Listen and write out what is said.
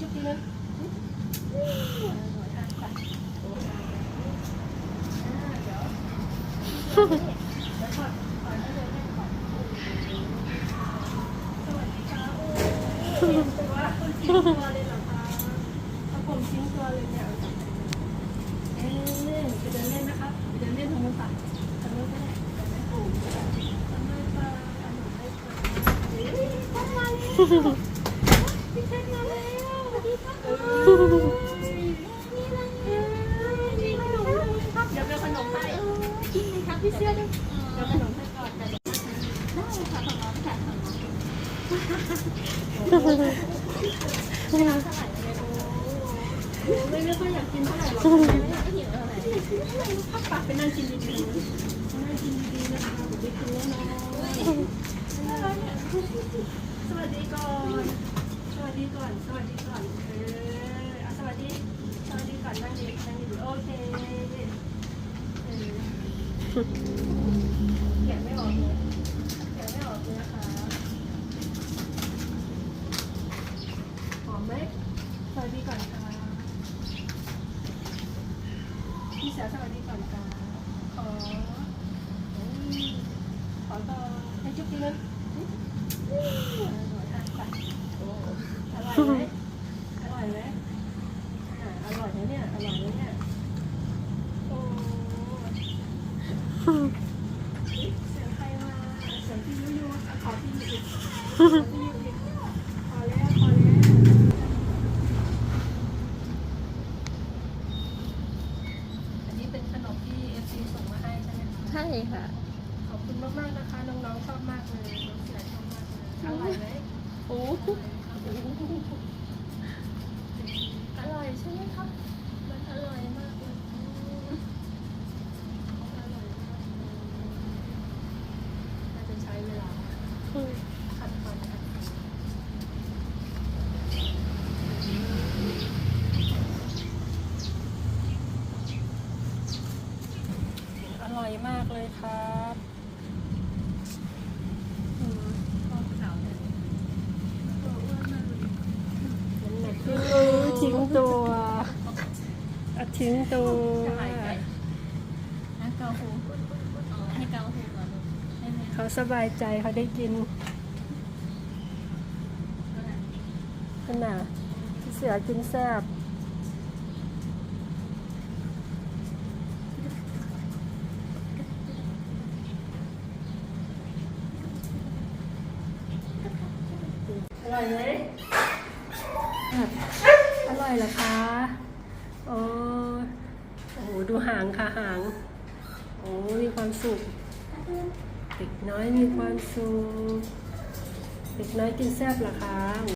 จุ๊บดีนะตัวเลยเหรอคะเอาผมชิ้นตัวเลยเนี่ยไปเดินเล่นนะครับไปเดินเล่นทางนู้นป่ะทางนู้นก็ได้แต่ไม่ถูกทำไมป่ะทำหนูไม่ป่ะทำมาแล้วพี่เช็คมาแล้วสวัสดีครับนี่อะไรนี่ขนมครับเดี๋ยวเอาขนมให้กินไหมครับพี่เสื้อด้วยเดี๋ยวขนมให้ก่อนได้ค่ะขนมค่ะขนมไม่รับเท่าไหร่เลยโอ้ไม่ค่อยอยากกินเท่าไหร่หรอกไม่หิวเท่าไหร่พักปากไปนั่งกินดีๆนั่งกินดีๆนะคะผมไปกินแล้วนะสวัสดีก่อนสวัสดีก่อนสวัสดีก่อนสวัสดีก่อนนั่งดีโอเคแกะไม่ออกเลยนะคะหอมไหมสวัสดีก่อนค่ะพี่เสือสวัสดีก่อนค่ะขอต่อให้จุ๊บดีนะอร่อยไหมอร่อยนะเนี่ยโอ้เสียงใครมาเสียงพี่ยูขอพี่ยูอีกพอแล้วอันนี้เป็นขนมที่ FC ส่งมาให้ใช่ไหมคะใช่ค่ะขอบคุณมากๆนะคะน้องๆชอบมากเลยน้องเสือชอบมากเลยอร่อยไหมโอ้อร่อยใช่ไหมครับมันอร่อยมากเลยน่าจะใช้เวลาขั้นตอนอร่อยมากเลยครับทิ้งตัวให้เกาหูก่อนเขาสบายใจเขาได้กินขนาดที่เสือกินแซ่บอร่อยไหมอร่อยเหรอคะโอ้โหดูหางค่ะหางโอ้มีความสุขเด็กน้อยมีความสุขเด็กน้อยกินแซ่บเหรอคะ